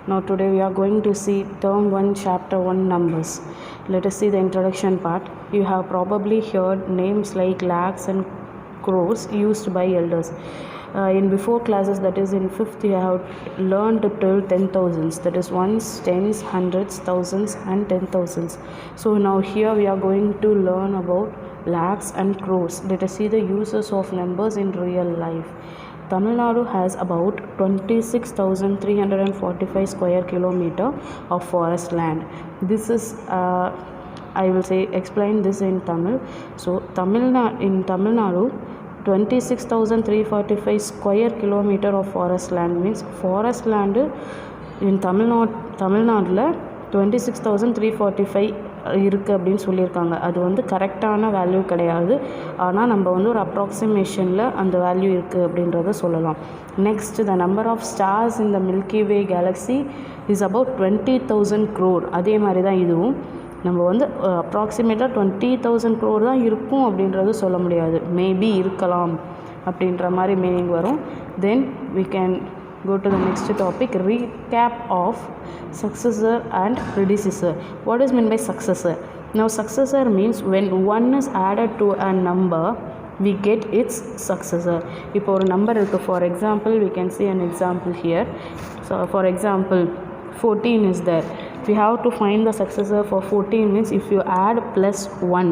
Now today we are going to see term 1 chapter 1 numbers. Let us see the introduction part. You have probably heard names like lakhs and crores used by elders. In before classes, that is in 5th, you have learned till 10,000s, that is ones, tens, hundreds, thousands and 10,000s. So now here we are going to learn about lakhs and crores. Let us see the uses of numbers in real life. Tamil Nadu has about 26,345 square kilometer of forest land. This is I will say explain this in Tamil. So in Tamil Nadu, 26,345 square kilometer of forest land means forest land in Tamil Nadu 26,345 இருக்குது அப்படின்னு சொல்லியிருக்காங்க. அது வந்து கரெக்டான value கிடையாது, ஆனால் நம்ம வந்து ஒரு அப்ராக்சிமேஷனில் அந்த வேல்யூ இருக்குது அப்படின்றத சொல்லலாம். Next, the number of stars in the Milky Way galaxy is about 20,000 crore. அதே மாதிரி தான் இதுவும் நம்ம வந்து அப்ராக்சிமேட்டாக 20,000 crore தான் இருக்கும் அப்படின்றது சொல்ல முடியாது, மேபி இருக்கலாம் அப்படின்ற மாதிரி மீனிங் வரும். தென் we can go to the next topic, recap of successor and predecessor. What is meant by successor? Now successor means when one is added to a number we get its successor. இப்போ ஒரு number இருக்குது, for example we can see an example here. So for example 14 is there. We have to find the successor for 14 means if you add plus 1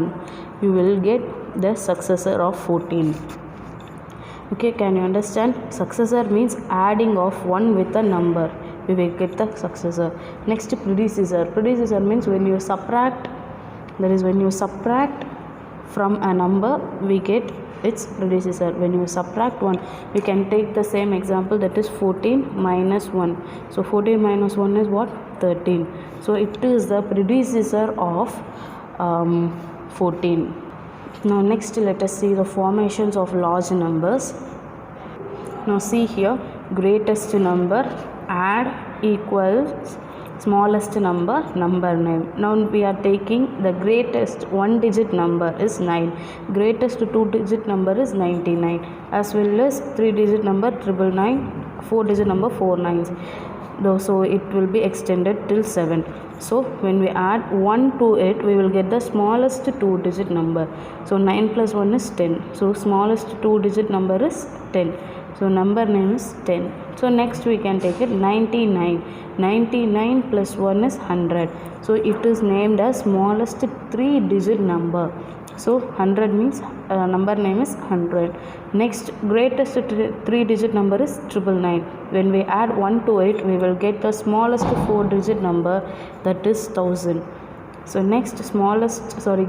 you will get the successor of 14. Okay, can you understand? Successor means adding of 1 with a number, we will get the successor. Next, predecessor. Predecessor means when you subtract, that is when you subtract from a number we get its predecessor. When you subtract 1, we can take the same example, that is 14 minus 1. So 14 minus 1 is what? 13. So it is the predecessor of 14. Now next, let us see the formations of large numbers. Now see here, greatest number, add, equals smallest number, number name. Now we are taking the greatest 1 digit number is 9, greatest 2 digit number is 99, as well as 3 digit number 999, 4 digit number 49. So it will be extended till 7. So when we add 1 to it we will get the smallest 2 digit number. So 9 plus 1 is 10. So smallest 2 digit number is 10. So number name is 10. So next we can take it 99. 99 plus 1 is 100. So it is named as smallest 3 digit number. So 100 means number name is 100. Next, greatest 3 digit number is 999. When we add 1 to it we will get the smallest 4 digit number, that is 1000. So next,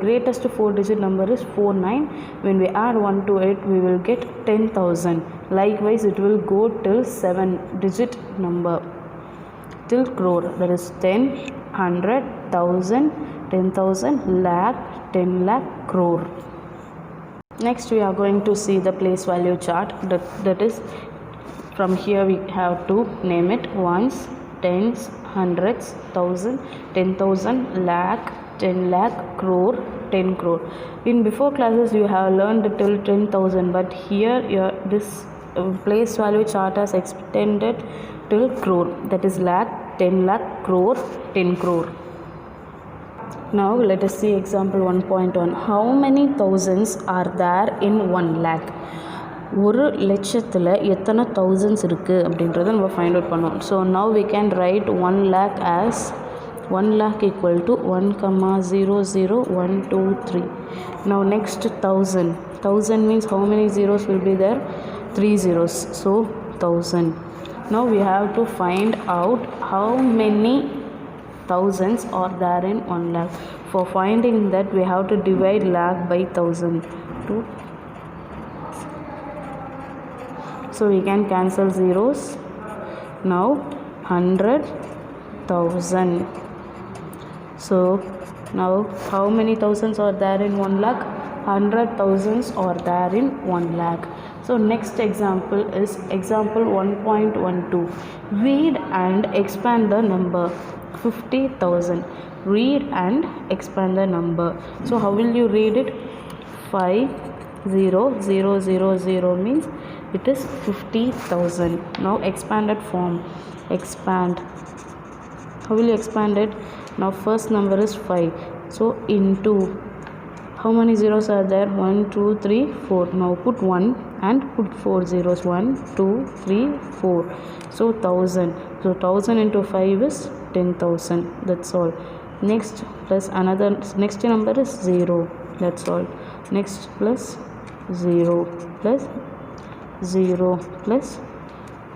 greatest 4 digit number is 49. When we add 1 to it we will get 10,000. Likewise it will go till 7 digit number till crore, that is 10, 100, 1000, 10,000, lakh, 10 lakh, crore. Next we are going to see the place value chart. That is, from here we have to name it ones, tens, hundreds, thousand, 10,000, lakh, 10 lakh, crore, 10 crore. In before classes you have learned till 10,000, but here this place value chart has extended till crore, that is lakh, 10 lakh, crore, 10 crore. Now let us see example 1.1. How many thousands are there in 1 lakh? ஒரு லட்சத்தில் எத்தனை thousands இருக்குது அப்படின்றத நம்ம find out பண்ணோம். So now we can write 1 lakh as 1 lakh equal to 1,00,123. Now next 1000. 1000 means how many zeros will be there? 3 zeros. So 1000. Now we have to find out how many thousands are there in 1 lakh. For finding that we have to divide lakh by 1000. So we can cancel zeros. Now 100,000. So now how many thousands are there in 1 lakh? 100,000 are there in 1 lakh. So next example is example 1.12. Read and expand the number 50,000. Read and expand the number. So how will you read it? 50,000 means it is 50,000. Now expanded form, expand How will you expand it? Now first number is 5, so into, how many zeros are there? 1 2 3 4. Now put 1 and put 4 zeros. 1 2 3 4, so 1000. So 1000 into 5 is 10,000. That's all. Next plus another, next number is 0. That's all. Next plus 0 plus 0 plus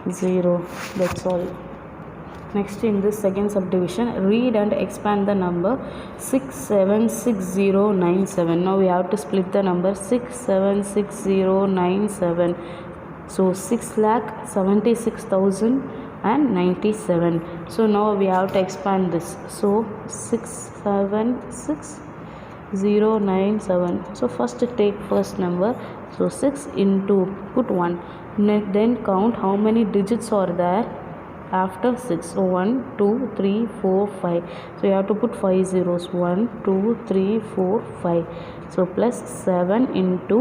0. That's all. Next, in this second subdivision, read and expand the number 676097. Now we have to split the number 676097. So 6,76,097. So now we have to expand this. So 676097. So first take first number. So 6 into, put 1. Then count how many digits are there after 6. So 1 2 3 4 5. So you have to put 5 zeros. 1 2 3 4 5. So plus 7 into,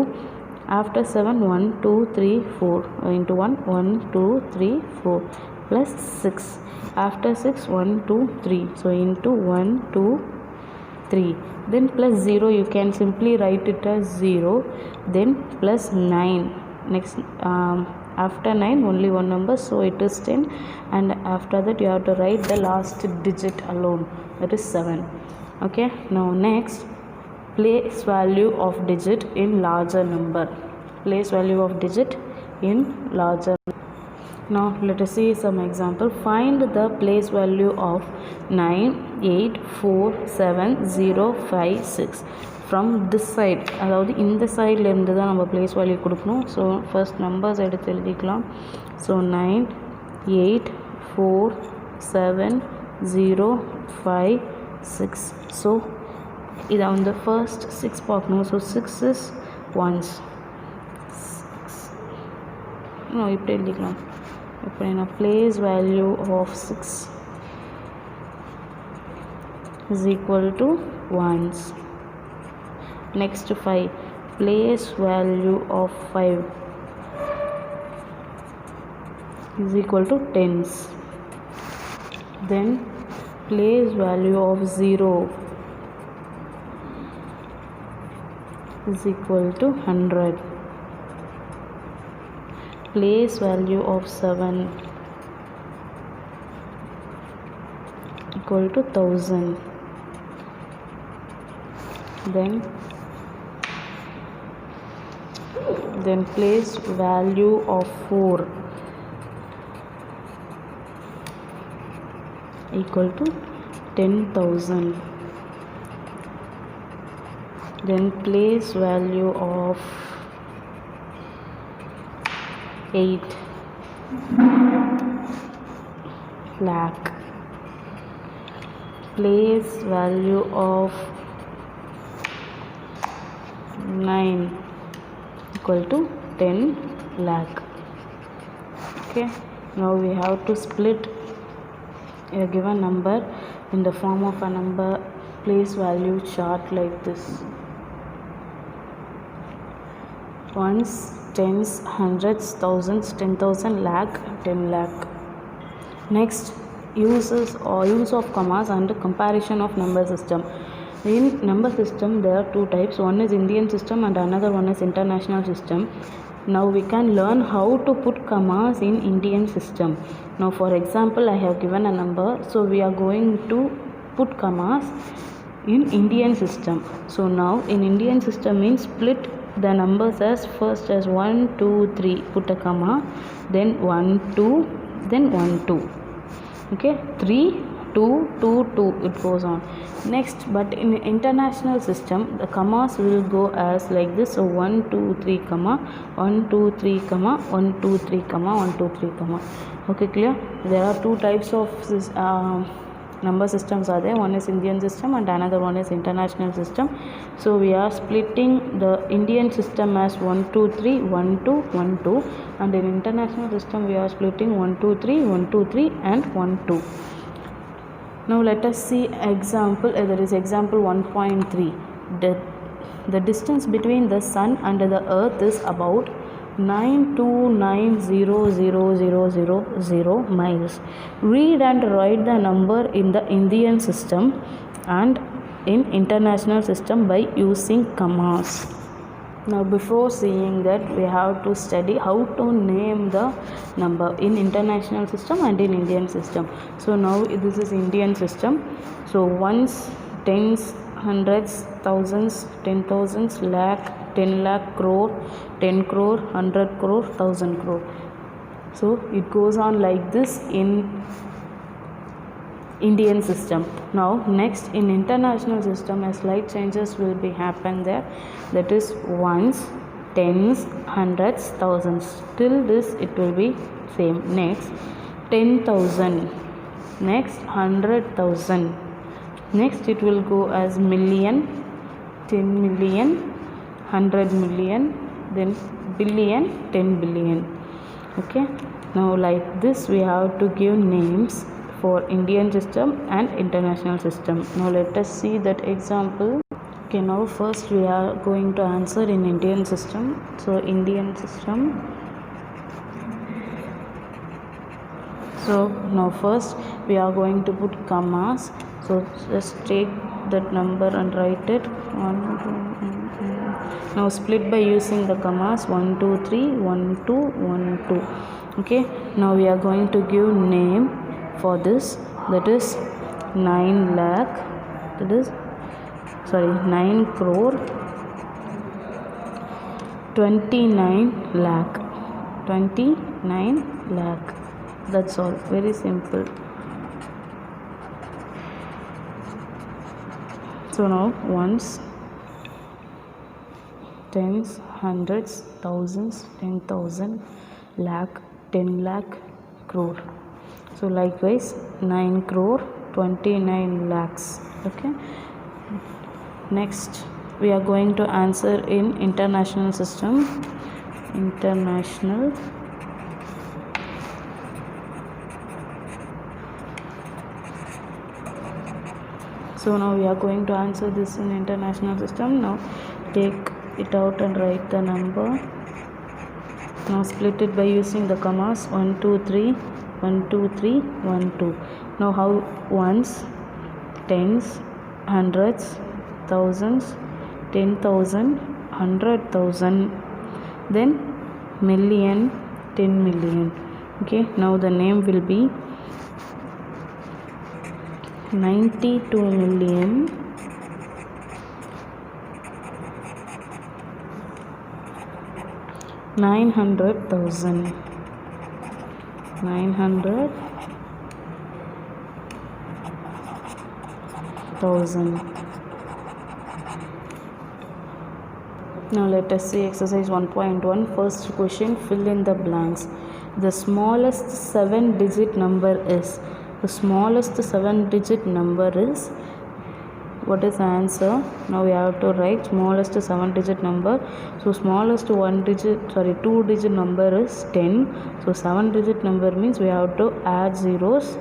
after 7 1 2 3 4 into 1 1 2 3 4 plus 6. After 6 1 2 3. So into 1 2 3. Then plus 0, you can simply write it as 0. Then plus 9. Next after 9 only one number, so it is 10, and after that you have to write the last digit alone, that is 7. Okay, now next, place value of digit in larger number. Place value of digit in larger. Now let us see some example. Find the place value of 9847056 from this side. அதாவது இந்த சைடில் இருந்து தான் நம்ம place value கொடுக்கணும். So first numbers எடுத்து எழுதிக்கலாம். So 9847056. So இதை வந்து ஃபர்ஸ்ட் 6 பார்க்கணும். So 6 is ones. இப்படி எழுதிக்கலாம். எப்படின்னா place value of 6 is equal to ones. Next 5, place value of 5 is equal to tens. Then place value of 0 is equal to 100. Place value of 7 equal to 1000. Then place value of 4 equal to 10,000. Then place value of 8 lakh. Place value of 9 equal to 10 lakh. Okay, now we have to split a given number in the form of a number place value chart like this: ones, tens, hundreds, thousands, 10,000, lakh, 10 lakh. Next, use of commas and comparison of number system. In number system there are two types. One is Indian system and another one is international system. Now we can learn how to put commas in Indian system. Now for example, I have given a number, so we are going to put commas in Indian system. So now in Indian system means split the numbers as first as 1 2 3, put a comma, then 1 2, then 1 2. Okay, 3 2 2 2, it goes on. Next, but in international system the commas will go as like this. So 1 2 3 comma 1 2 3 comma 1 2 3 comma 1 2 3 comma. Okay, clear? There are two types of number systems are there. One is Indian system and another one is international system. So we are splitting the Indian system as 1 2 3 1 2 1 2, and in international system we are splitting 1 2 3 1 2 3 and 1 2. Now let us see example. There is example 1.3. The distance between the sun and the earth is about 9290000 miles. Read and write the number in the Indian system and in international system by using commas. Now before seeing that, we have to study how to name the number in international system and in Indian system. So now this is Indian system. So ones, tens, hundreds, thousands, 10,000s, lakh, 10 lakh, crore, 10 crore, 100 crore, 1000 crore. So it goes on like this in Indian system. Now next in international system, a slight changes will be happen there. That is ones, tens, hundreds, thousands. Till this it will be same. Next 10,000. Next 100,000. Next it will go as million, 10 million, 100 million, then billion, 10 billion. Okay. Now like this we have to give names for Indian system and international system. Now let us see that example. Okay, now first we are going to answer in Indian system. So Indian system. So now first we are going to put commas. So just take that number and write it. 1, 2, now split by using the commas. 1, 2, 3, 1, 2, 1, 2. Okay. Now we are going to give name for this. That is 9 lakh. That is 9 crore 29 lakh. 29 lakh. That's all. Very simple. So now ones, tens, hundreds, thousands, 10,000, lakh, 10 lakh, crore. So likewise 9 crore 29 lakhs. Okay. Next we are going to answer in international system. International. So now we are going to answer this in international system. Now take it out and write the number. Now split it by using the commas. 1, 2, 3, 1, 2, 3, 1, 2. Now how ones, tens, hundreds, thousands, 10,000, 100,000, then million, 10 million. Okay. Now the name will be 92 million 900,000. 900,000. Now let us see exercise 1.1. First question, fill in the blanks. The smallest 7-digit number is. The smallest 7-digit number is. What is the answer? Now we have to write smallest 7-digit number. So smallest 2-digit number is 10. So 7-digit number means we have to add zeros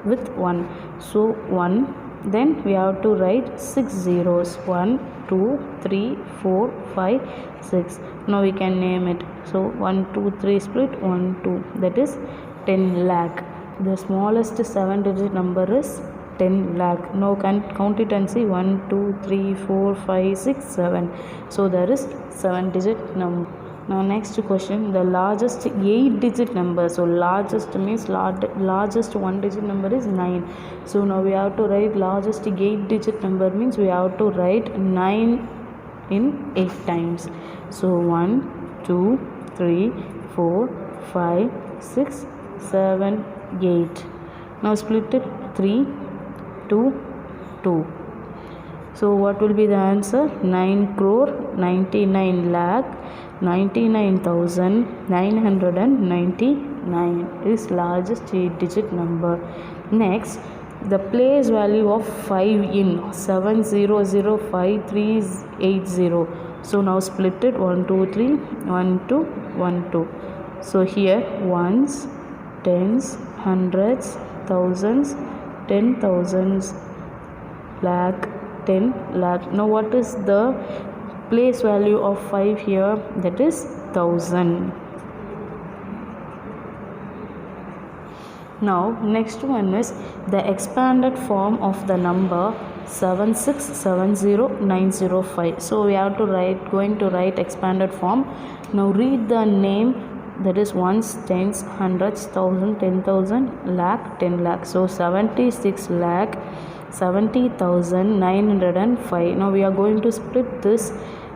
with 1. So 1. Then we have to write 6 zeros. 1, 2, 3, 4, 5, 6. Now we can name it. So 1, 2, 3 split 1, 2. That is 10 lakh. The smallest 7-digit number is 10 lakh. Now count it and see. 1, 2, 3, 4, 5, 6, 7. So there is 7-digit number. Now next question, the largest 8-digit number. So largest means largest 1-digit number is 9. So now we have to write largest 8-digit number means we have to write 9 in 8 times. So 1, 2, 3, 4, 5, 6, 7, 8. Now split it 3, 2, 2. So what will be the answer? 9 crore 99 lakh 99,999 is largest 8-digit number. Next, the place value of 5 in 7005380. So now split it 1, 2, 3, 1, 2, 1, 2. So here ones, tens, hundreds, thousands, 10,000s, lakh, 10 lakh. Now what is the place value of 5 here, that is 1000. Now next one is the expanded form of the number 7670905. So we have to going to write expanded form. Now read the name, that is ones, tens, hundreds, thousand, 10,000, lakh, 10 lakh. So 76 lakh 70,905. Now we are going to split this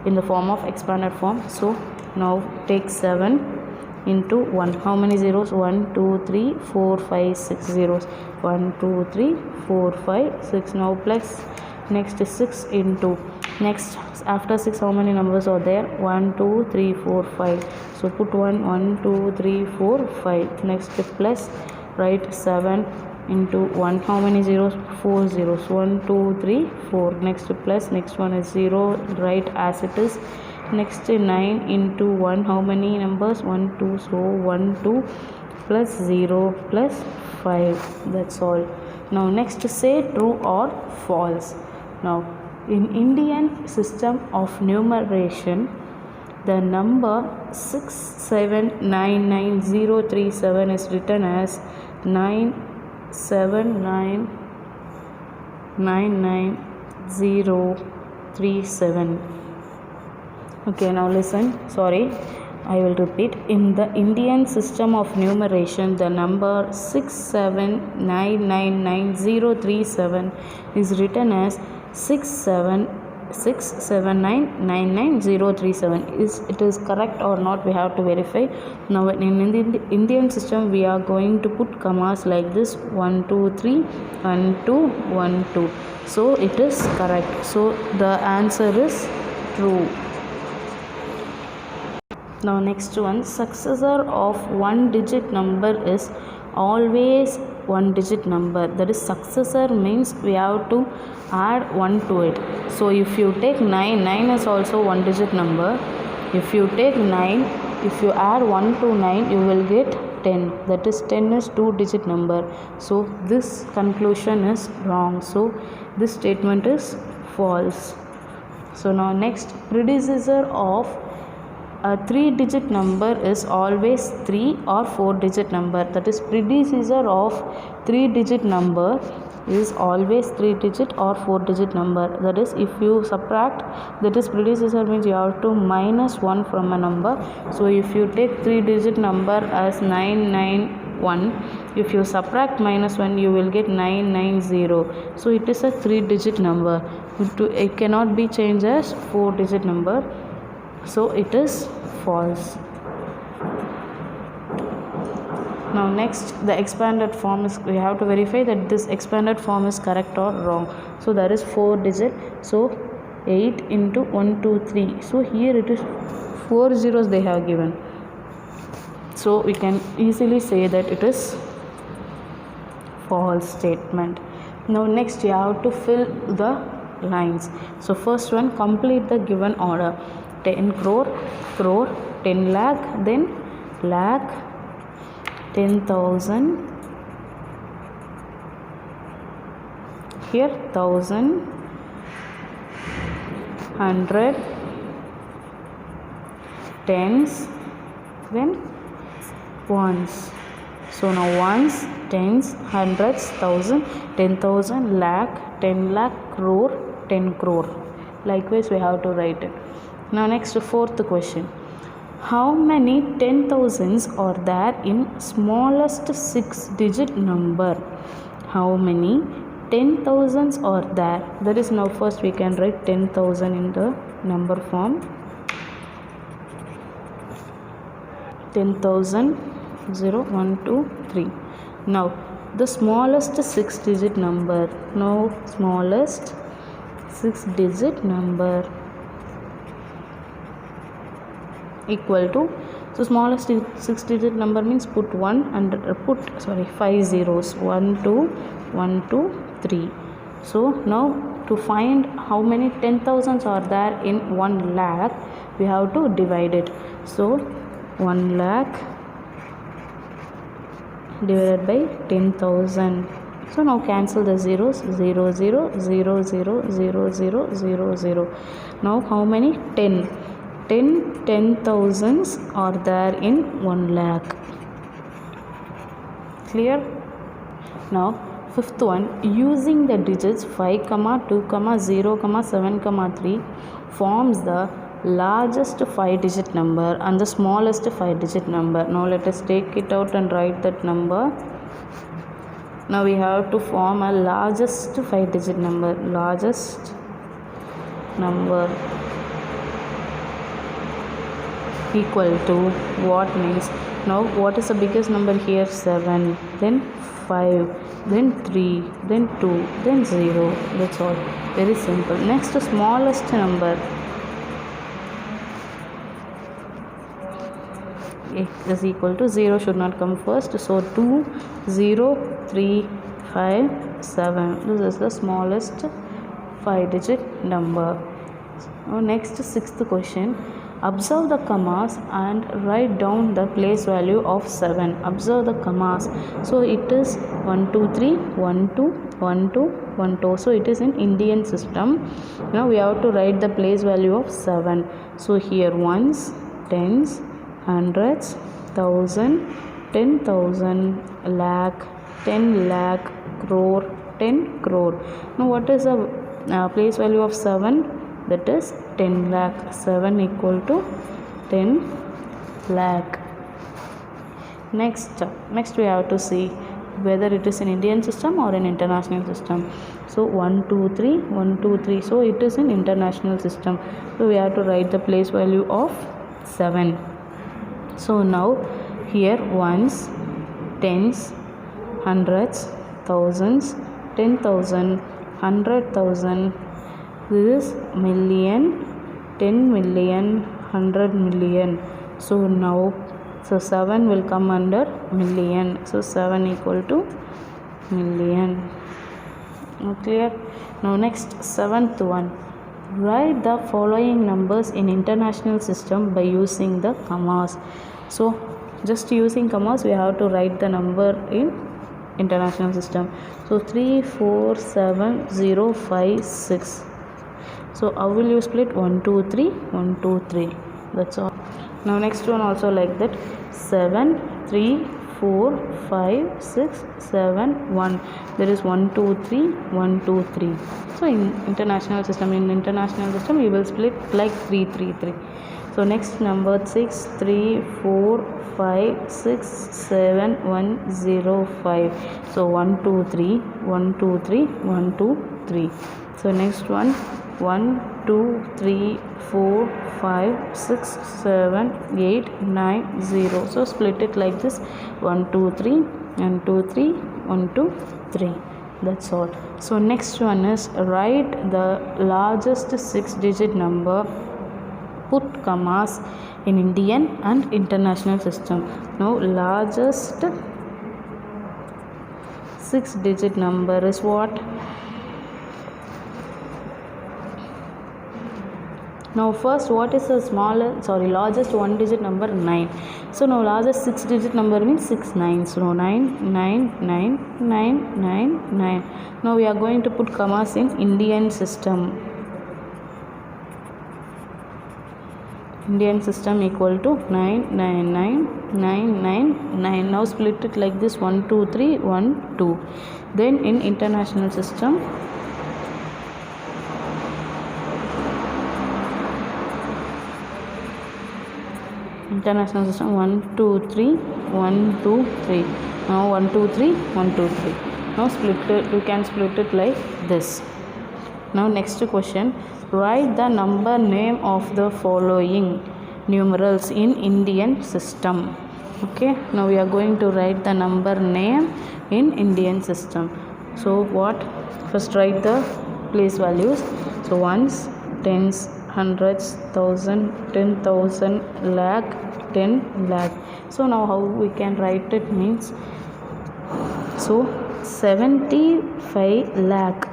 in the form of expanded form. So now take 7 into 1. How many zeros? 1 2 3 4 5 6 zeros. 1 2 3 4 5 6. Now plus next is 6 into, next after 6 how many numbers are there? 1 2 3 4 5. So put 1 2 3 4 5. Next is plus, write 7 into 1. How many zeros? 4 zeros. 1 2 3 4. Next plus, next one is 0, write as it is. Next 9 into 1. How many numbers? 1 2. So 1 2 plus 0 plus 5. That's all. Now next say true or false. Now in Indian system of numeration, the number 6799037 is written as 9799037. Okay, now listen. Sorry, I will repeat. In the Indian system of numeration, the number 6799037 is written as 6799037. It is correct or not? We have to verify. Now in the Indian system, we are going to put commas like this: 1 2 3 1 2 1 2. So it is correct. So the answer is true. Now next one, successor of one digit number is always one digit number. That is, successor means we have to add 1 to it. So if you take 9, 9 is also one digit number. If you take 9, if you add 1 to 9, you will get 10. That is, 10 is 2 digit number. So this conclusion is wrong. So this statement is false. So now next, predecessor of a 3-digit number is always 3 or 4-digit number. That is, predecessor of 3-digit number is always 3-digit or 4-digit number. That is, if you subtract, that is, predecessor means you have to minus 1 from a number. So if you take 3-digit number as 991, if you subtract minus 1, you will get 990. So it is a 3-digit number. It cannot be changed as 4-digit number. So it is false. Now next, the expanded form is, we have to verify that this expanded form is correct or wrong. So there is 4 digit. So 8 into 1 2 3. So here it is 4 zeros they have given. So we can easily say that it is false statement. Now next, you have to fill the lines. So first one, complete the given order. 10 crore, 10 lakh, then lakh, 10,000, here 1,000, 100, tens, then ones. So now ones, tens, hundreds, 1,000, 10,000, lakh, 10 lakh, crore, 10 crore. Likewise, we have to write it. Now next, fourth question. How many 10,000s are there in smallest 6-digit number? How many 10,000s are there? That is, now first we can write 10,000 in the number form. 10,000, 0, 1, 2, 3. Now the smallest 6-digit number. Now smallest 6-digit number equal to, so smallest 6-digit number means put 1 and put 5 zeros, 1 2 1 2 3. So now to find how many 10,000s are there in 1 lakh, we have to divide it. So 1 lakh divided by 10,000. So now cancel the zeros. 0 0 0 0 0 0 0 0. Now how many? 10. 10,000s are there in 1 lakh. Clear? Now fifth one, using the digits 5, 2, 0, 7, 3 forms the largest 5-digit number and the smallest 5-digit number. Now let us take it out and write that number. Now we have to form a largest 5-digit number. Largest number equal to what means? Now what is the biggest number here? 7, then 5, then 3, then 2, then 0. That's all. Very simple. Next, the smallest number is equal to 0 should not come first. So 2, 0, 3, 5, 7. This is the smallest 5-digit number. Now next, sixth question. Observe the commas and write down the place value of 7. Observe the commas. So it is 1 2 3 1 2 1 2 1 2. So it is in Indian system. Now we have to write the place value of 7. So here ones, tens, hundreds, thousand, 10,000, lakh, 10 lakh, crore, 10 crore. Now what is the place value of 7? That is 10 lakh. 7 equal to 10 lakh. Next we have to see whether it is in Indian system or in international system. So 1 2 3 1 2 3. So it is in international system. So we have to write the place value of 7. So now here ones, tens, hundreds, thousands, 10,000, 100,000. This is million, 10 million, 100 million. So now 7 will come under million. So 7 equal to million. Clear? Now next, seventh one. Write the following numbers in international system by using the commas. So just using commas we have to write the number in international system. So 3 4 7 0 5 6. So how will you split? 1 2 3 1 2 3. That's all. Now next one also like that. 7 3 4 5 6 7 1. There is 1 2 3 1 2 3. So in international system you will split like 3 3 3. So next number 6 3 4 5 6 7 1 0 5. So 1 2 3 1 2 3 1 2 3. So next one 1 2 3 4 5 6 7 8 9 0. So split it like this. 1 2 3 1 2 3 1 2 3. That's all. So next one is write the largest 6-digit number. Put commas in Indian and international system. Now largest 6-digit number is what? Now first, what is the largest 1-digit number? 9. So now largest 6-digit number means 6 nines. So 9 9 9 9 9 9. Now we are going to put commas in Indian system. Indian system equal to 9 9 9 9 9 9. Now split it like this. 1 2 3 1 2. Then in international system, international system 1 2 3 1 2 3. Now 1 2 3 1 2 3. Now split it. You can split it like this. Now next question. Write the number name of the following numerals in Indian system. Okay. Now we are going to write the number name in Indian system. So what? First write the place values. So ones, tens, hundreds, thousand, 10,000, lakh, 10 lakh. So now how we can write it means, so 75 lakh,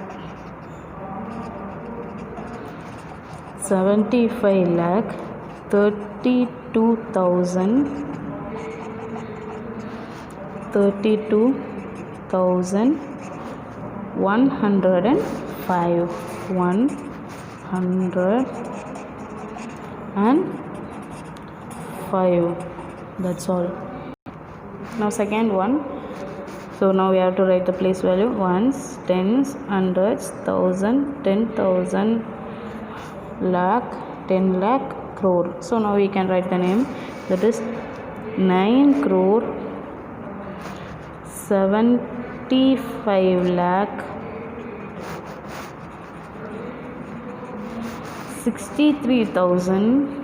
75 lakh, 32,000, 32,000, 105. 105. That's all. Now second one. So now we have to write the place value: ones, tens, hundreds, thousand, 10,000, lakh, 10 lakh, crore. So now we can write the name, that is 9 crore 75 lakh 63,000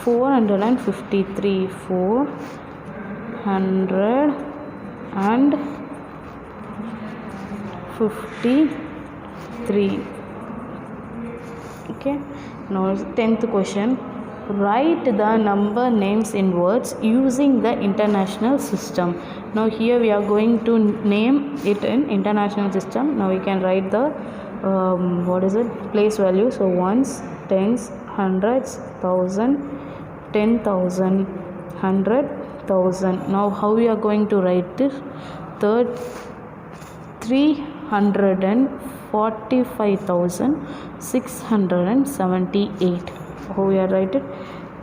453. 453. Okay, now 10th question. Write the number names in words using the international system. Now here we are going to name it in international system. Now we can write the place value. So ones, tens, hundreds, thousand, 10,000, 100,000. Now how we are going to write this? 345,678. How we are write it?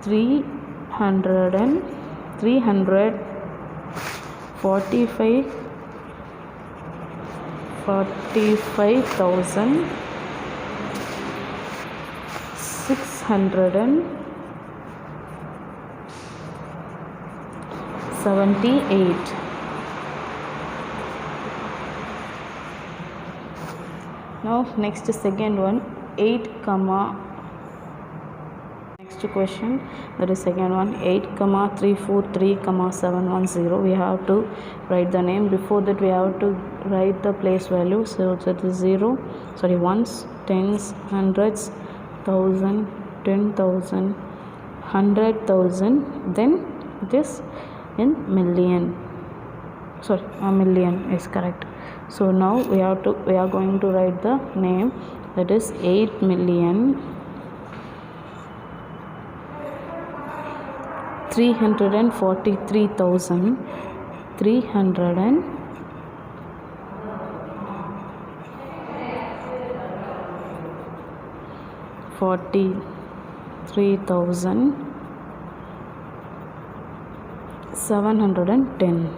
345,678. Now next second one, 8 comma, next question, that is second one, 8 comma 343 comma 710. We have to write the name. Before that we have to write the place value. So that is ones, tens, hundreds, thousand, 10,000, 100,000. Then this in million. A million is correct. So now we are going to write the name, that is 343,710.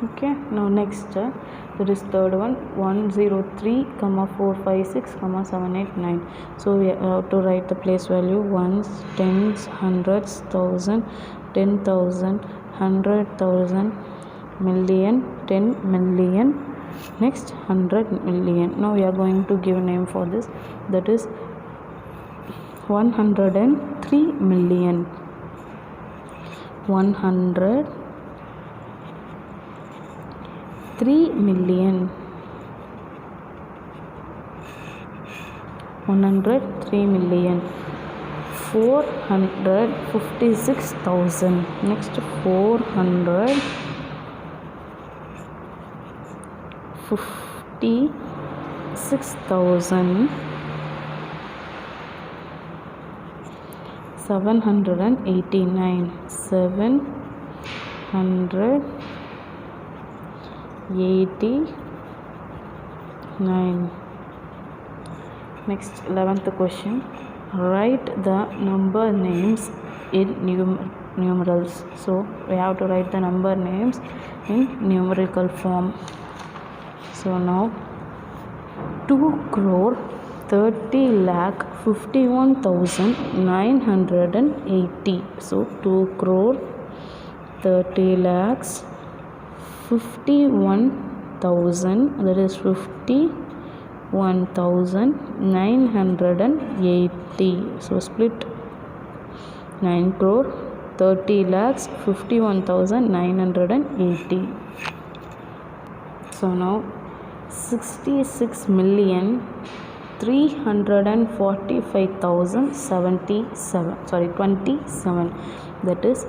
Okay, now next that is third one, 103 comma 456 comma 789. So we have to write the place value: ones, tens, hundreds, thousand, 10,000, 100,000, million, 10 million, next 100 million. Now we are going to give a name for this, that is 103 million. 103 million. 103 million. 456,000. Next 456,000. 789. 789. Next 11th question. Write the number names in numerals. So we have to write the number names in numerical form. So now 2 crore 30 lakh 51,980. So 2 crore 30 lakhs 51,000, that is 51,980. So split 9 crore 30 lakhs 51,980. So now 66,345,027. That is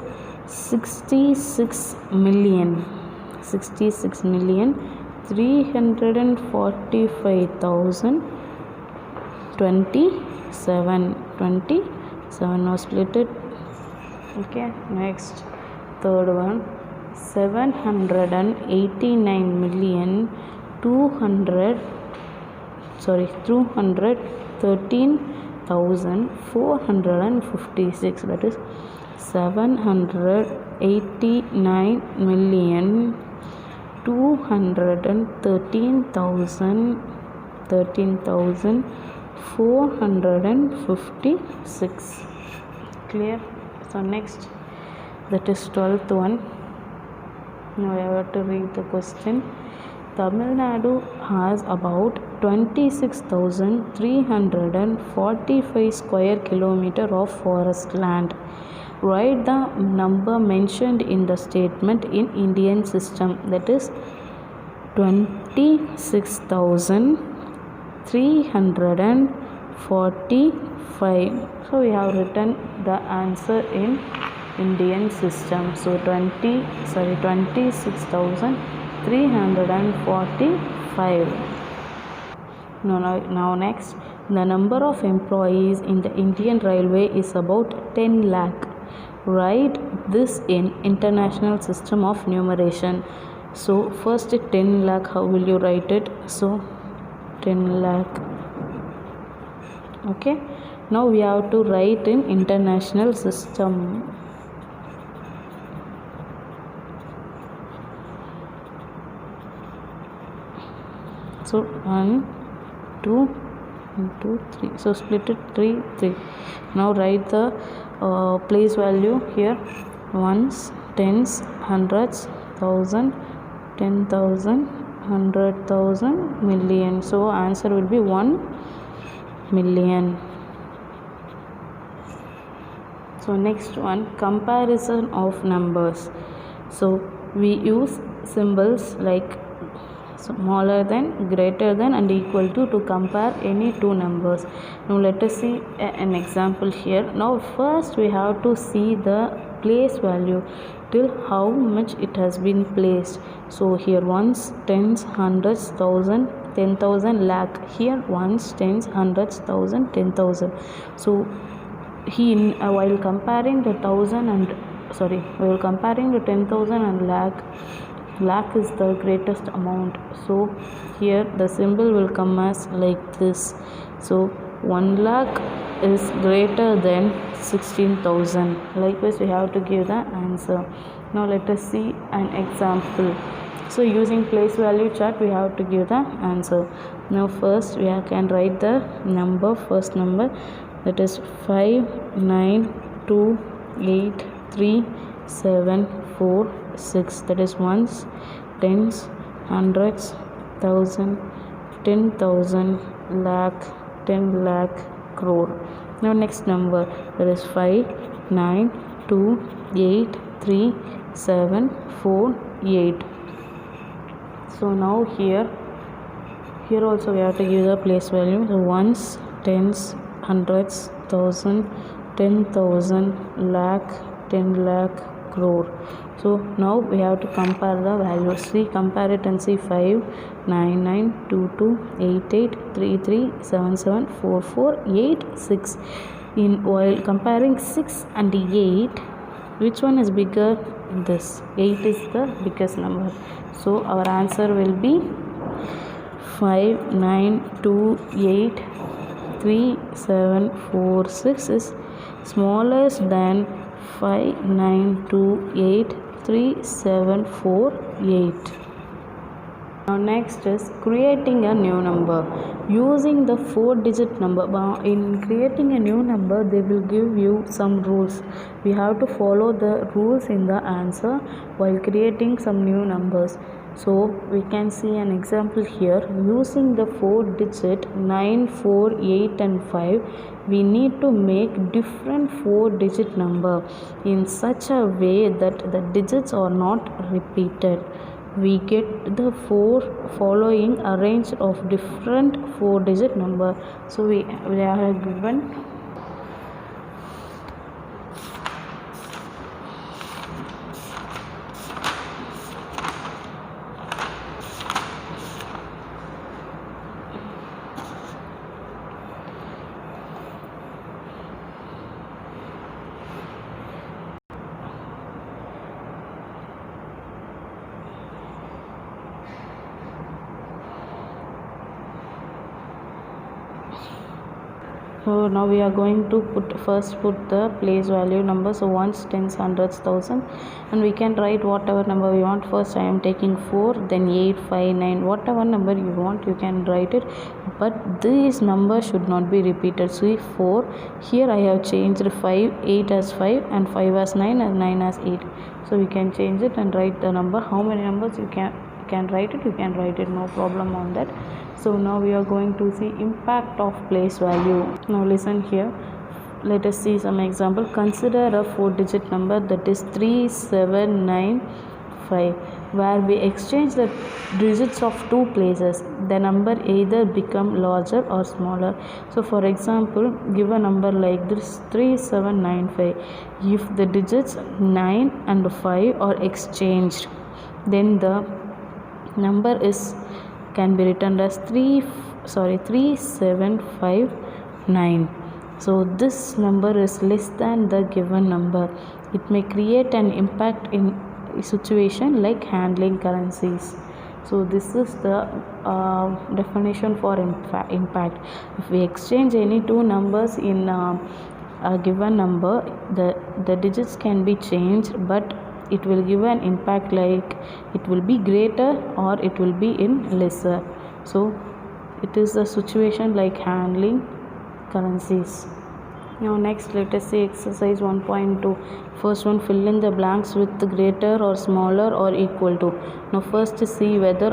66,345,027. 727. Now split it. Okay, next third one, 213,456. That is 789,213,456. Clear? So next, that is 12th one. Now I have to read the question. Tamil Nadu has about 26,345 square kilometer of forest land. Write the number mentioned in the statement in Indian system. That is 26,345. So we have written the answer in Indian system. So 26,345. Now next, the number of employees in the Indian Railway is about 10 lakh. Write this in international system of numeration. So first 10 lakh, how will you write it? So 10 lakh. Okay, now we have to write in international system. So 1, 2, 3. So split it 3, 3. Now write the place value here: ones, tens, hundreds, thousand, 10,000, 100,000, million. So answer will be 1 million. So next one, comparison of numbers. So we use symbols like smaller than, greater than, and equal to compare any two numbers. Now let us see an example here. Now first we have to see the place value till how much it has been placed. So here ones, tens, hundreds, thousand, 10,000, lakh. Here ones, tens, hundreds, thousand, 10,000. So while comparing the 10,000 and lakh is the greatest amount. So here the symbol will come as like this. So 1 lakh is greater than 16,000. Likewise we have to give the answer. Now let us see an example. So using place value chart we have to give the answer. Now first we can write the number, first number, that is 5928376. that is ones, tens, hundreds, thousand, 10,000, lakh, 10 lakh, crore. Now next number, that is 592837748. So now here also we have to give the place value. So ones, tens, hundreds, thousand, 10,000, lakh, 10 lakh, crore. So now we have to compare the values. See, compare it and see. 599228833774486. While comparing 6 and 8, which one is bigger? This 8 is the biggest number. So our answer will be 592837746 is smallest than 592837748. Now next is creating a new number using the 4-digit number. In creating a new number, they will give you some rules. We have to follow the rules in the answer while creating some new numbers. So we can see an example here. Using the 4-digit 9, 4, 8 and 5, we need to make different 4-digit number in such a way that the digits are not repeated. We get the 4 following a range of different 4-digit number. So we are given So now we are going to put the place value number, so ones, tens, hundreds, thousand, and we can write whatever number we want. First I am taking 4, then 8, 5, 9, whatever number you want you can write it, but these numbers should not be repeated. See, 4, here I have changed 5, 8 as 5 and 5 as 9 and 9 as 8. So we can change it and write the number. How many numbers you can write it, you can write it, no problem on that. So now we are going to see impact of place value. Now listen here, let us see some example. Consider a 4-digit number, that is 3795, where we exchange the digits of 2 places. The number either become larger or smaller. So for example, give a number like this, 3795. If the digits 9 and 5 are exchanged, then the number can be written as 3759. So this number is less than the given number. It may create an impact in a situation like handling currencies. So this is the definition for impact. If we exchange any 2 numbers in a given number, the digits can be changed, but it will give an impact like it will be greater or it will be in lesser. So it is a situation like handling currencies. Now next, let us see exercise 1.2. First one, fill in the blanks with greater or smaller or equal to. Now first see whether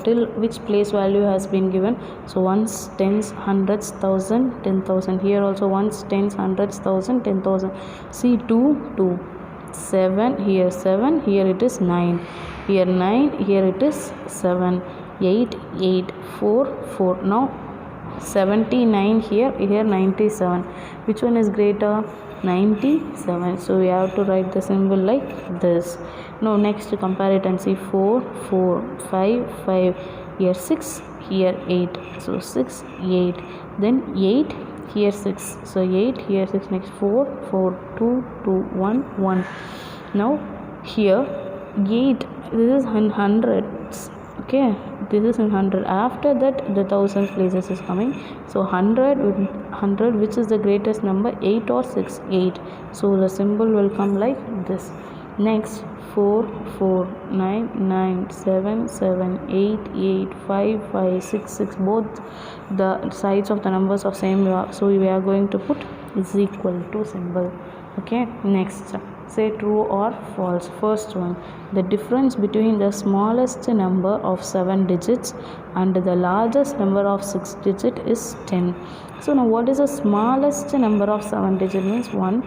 till which place value has been given. So ones, tens, hundreds, thousand, 10,000. Here also ones, tens, hundreds, thousand, 10,000. See 2, 2. 7, here 7, here it is 9, here 9, here it is 7, 8, 8, 4, 4. Now 79 here 97. Which one is greater? 97. So we have to write the symbol like this. Now next compare it and see 4, 4, 5, 5, here 6, here 8. So 6, 8, then 8, here 6, so 8, here 6, next 4, 4, 2, 2, 1, 1. Now here 8, this is in hundreds, okay, this is in 100. After that the thousands places is coming. So 100, which is the greatest number, 8 or 6? 8. So the symbol will come like this. Next 4, 4, 9, 9, 7, 7, 8, 8, 5, 5, 6, 6. Both the sides of the numbers are same, so we are going to put is equal to symbol. Okay, next say true or false. First one, the difference between the smallest number of 7 digits and the largest number of 6 digits is 10. So now what is the smallest number of 7 digits? Means 1,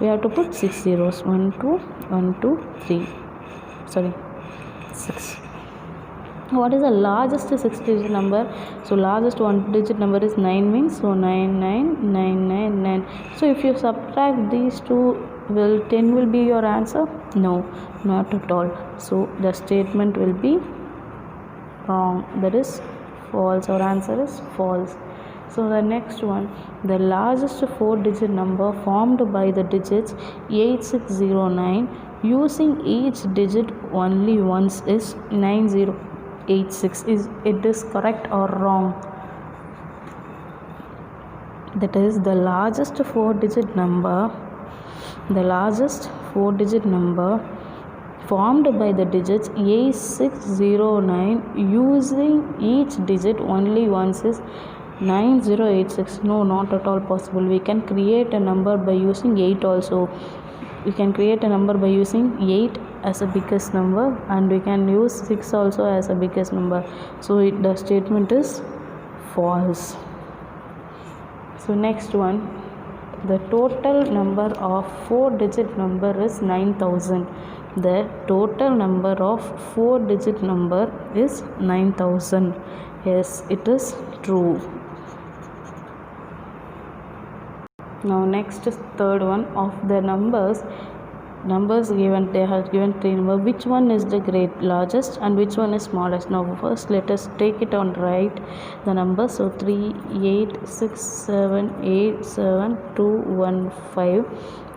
we have to put 6 zeros, 1 2 1 2 3, sorry 6. What is the largest 6 digit number? So largest 1 digit number is 9, means so 9 9 9 9 9. So if you subtract these two, will 10 will be your answer? No, not at all. So the statement will be wrong, that is false. Our answer is false. So the next one, the largest 4-digit number formed by the digits 8609 using each digit only once is 9086. It is correct or wrong? That is the largest 4-digit number. The largest 4-digit number formed by the digits 8609 using each digit only once is 9086. No, not at all possible. We can create a number by using 8 also. We can create a number by using 8 as a biggest number, and we can use 6 also as a biggest number. So the statement is false. So next one, the total number of 4-digit number is 9000. The total number of 4-digit number is 9000. Yes, it is true. Now next is third one, of the numbers given, they have given 3 numbers. Which one is the largest and which one is smallest? Now first let us take it on right the numbers. So 3 8 6 7 8 7 2 1 5.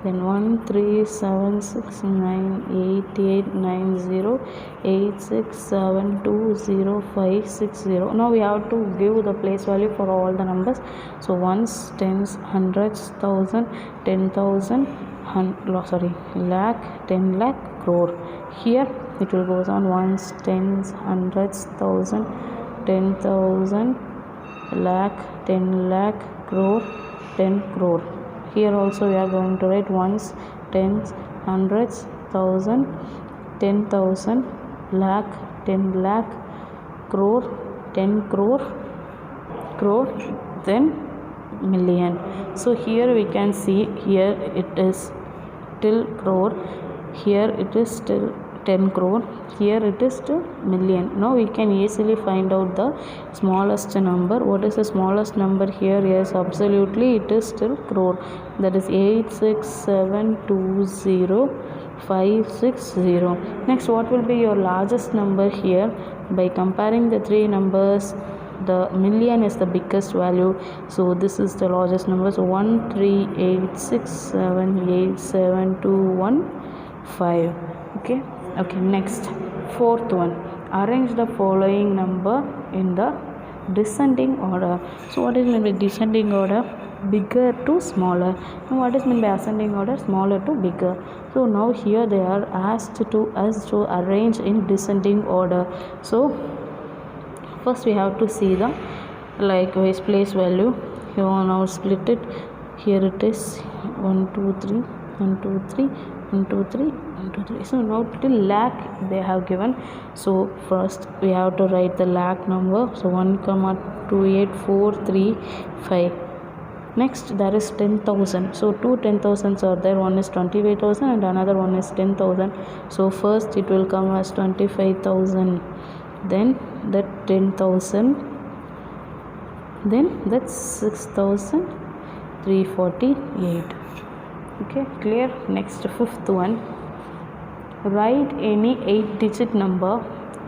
then 13769889086720560. Now we have to give the place value for all the numbers. So ones, tens, hundreds, thousand, 10,000, lakh, 10 lakh, crore. Here it will goes on ones, tens, hundreds, thousand, 10,000, lakh, 10 lakh, crore, 10 crore. Here also we are going to write ones, tens, hundreds, thousand, 10,000, lakh, 10 lakh, crore, 10 crore, then million. So here we can see, here it is till crore, here it is still 10 crore, here it is to million. Now we can easily find out the smallest number. What is the smallest number here? Yes, absolutely, it is still crore, that is 86720,560. Next, what will be your largest number here? By comparing the three numbers, the million is the biggest value, so this is the largest number. So 13867872115. Okay, next, fourth one, arrange the following number in the descending order. So what is meant by descending order? Bigger to smaller. And what is meant by ascending order? Smaller to bigger. So now here they are asked to us to arrange in descending order. So first we have to see the likewise place value. You want now split it. Here it is 1 2 3 1 2 3 1 2 3 1 2 3. So now till lakh they have given. So first we have to write the lakh number. So 1,284,3,5. Next there is 10,000. So two 10,000s are there. One is 25,000 and another one is 10,000. So first it will come as 25,000. Then that 10,000. Then that's 6,348. Okay, clear? Next, fifth one, write any 8-digit number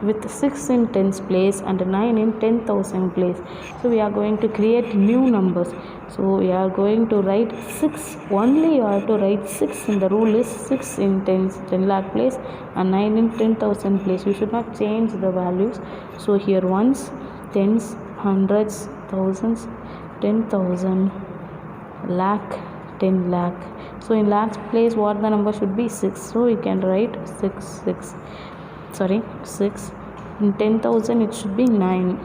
with 6 in tens place and 9 in 10,000 place. So we are going to create new numbers. So we are going to write 6. Only you have to write 6. And the rule is 6 in 10 lakh place and 9 in 10,000 place. You should not change the values. So here ones, tens, hundreds, thousands, 10,000, lakh, 10 lakh. So in lakhs place what the number should be? 6. So we can write 6. In 10,000 it should be 9.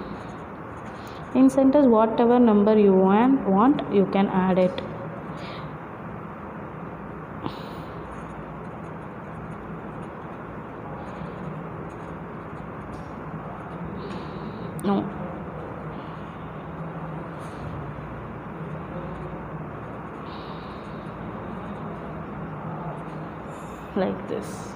In centers whatever number you want you can add it. No. Like this.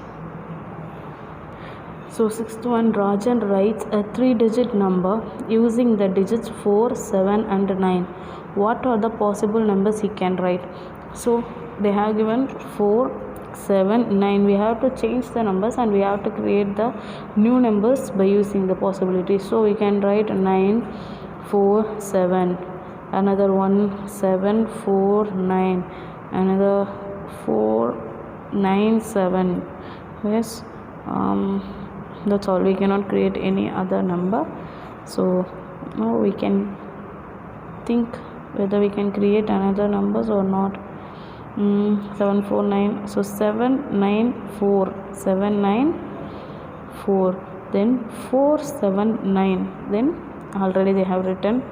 So sixth one, Rajan writes a 3-digit number using the digits 4, 7 and 9. What are the possible numbers he can write? So they have given 4, 7, 9. We have to change the numbers and we have to create the new numbers by using the possibilities. So we can write 9, 4, 7. Another one 7, 4, 9. Another 4, 9, 7. Yes. That's all. We cannot create any other number. So now we can think whether we can create another numbers or not. 7, 4, 9. So 7, 9, 4. 7, 9, 4. Then 4, 7, 9. Then already they have written.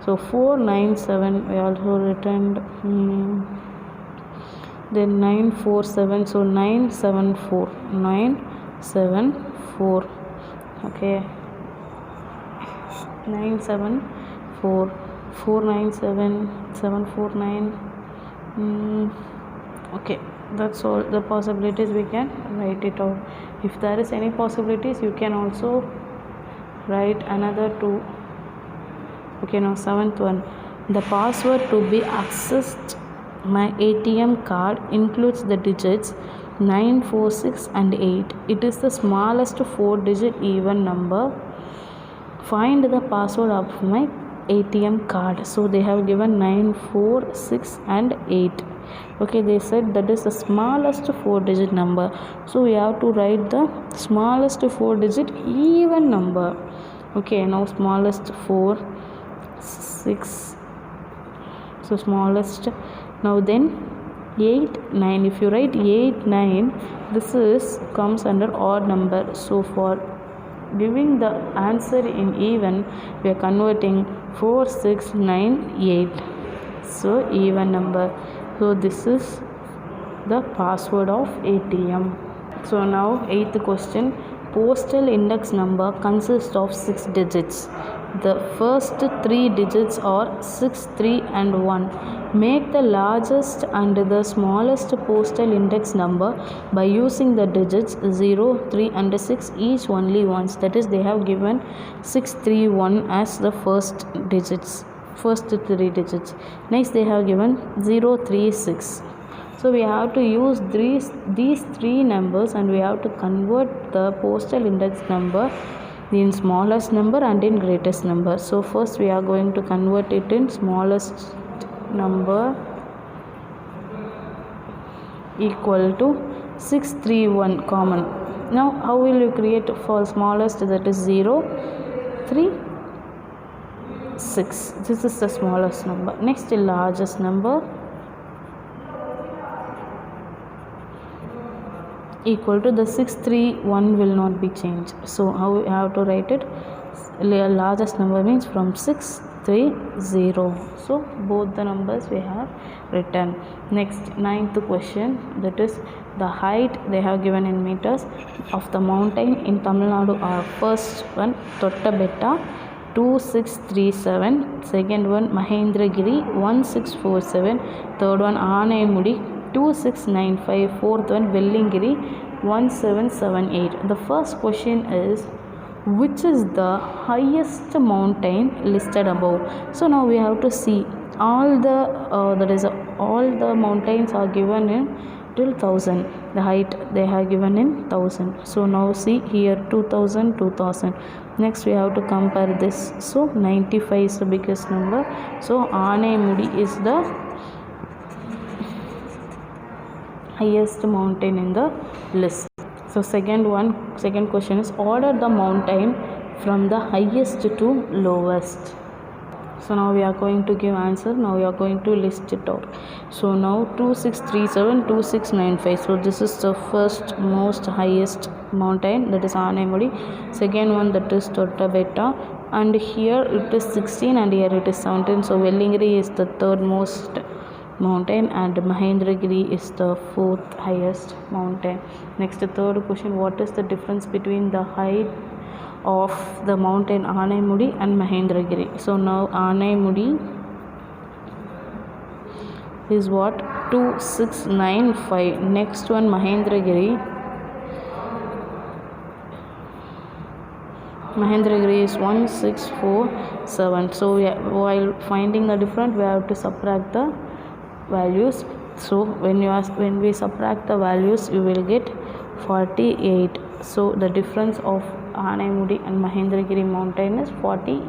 So 4, 9, 7. We also written. Then 9, 4, 7. So 9, 7, 4. 9, 7, 4. Okay. 9, 7, 4. 4, 9, 7. 7, 4, 9. Okay. That's all the possibilities. We can write it out. If there is any possibilities, you can also write another 2. Okay, now 7th one. The password to be accessed my ATM card includes the digits 9, 4, 6 and 8. It is the smallest 4-digit even number. Find the password of my ATM card. So they have given 9, 4, 6 and 8. Okay, they said that is the smallest 4-digit number. So we have to write the smallest 4-digit even number. Okay, now smallest 4, 6. So smallest. Now then 8, 9. If you write 8, 9, this is comes under odd number. So for giving the answer in even, we are converting 4, 6, 9, 8. So even number. So this is the password of ATM. So now 8th question. Postal index number consists of 6 digits. The first 3 digits are 6, 3 and 1. Make the largest and the smallest postal index number by using the digits 0, 3 and 6 each only once. That is, they have given 6, 3, 1 as the first digits, first 3 digits. Next they have given 0, 3, 6. So we have to use these 3 numbers and we have to convert the postal index number in smallest number and in greatest number. So first we are going to convert it in smallest number equal to 631 common. Now how will you create for smallest? That is 0, 3, 6. This is the smallest number. Next the largest number equal to the 631 will not be changed. So how we have to write it? Largest number means from 6, 3, 0. So both the numbers we have written. Next 9th question, that is the height they have given in meters of the mountain in Tamil Nadu are: first one Tottabetta 2637, second one Mahendragiri 1647, third one Anaimudi 2695, fourth one Vellingiri 1778. The first question is, which is the highest mountain listed above? So now we have to see all the all the mountains are given in till 1000. The height they have given in 1000. So now see here 2000, 2000. Next we have to compare this. So 95 is the biggest number. So Anaimudi is the highest mountain in the list. So second question is, order the mountain from the highest to lowest. So now we are going to give answer. Now we are going to list it out. So now 2637, 2695. So this is the first most highest mountain, that is Anaimudi. Second one, that is Tottabetta, and here it is 16 and here it is 17. So Vellingiri is the third most mountain and Mahendragiri is the fourth highest mountain. Next, the third question, what is the difference between the height of the mountain Anaimudi and Mahendragiri? So now Anaimudi is what? 2695. Next one Mahendragiri is 1647. So while finding the difference, we have to subtract the values. So when we subtract the values, you will get 48. So the difference of Anaimudi and Mahendragiri mountain is 48.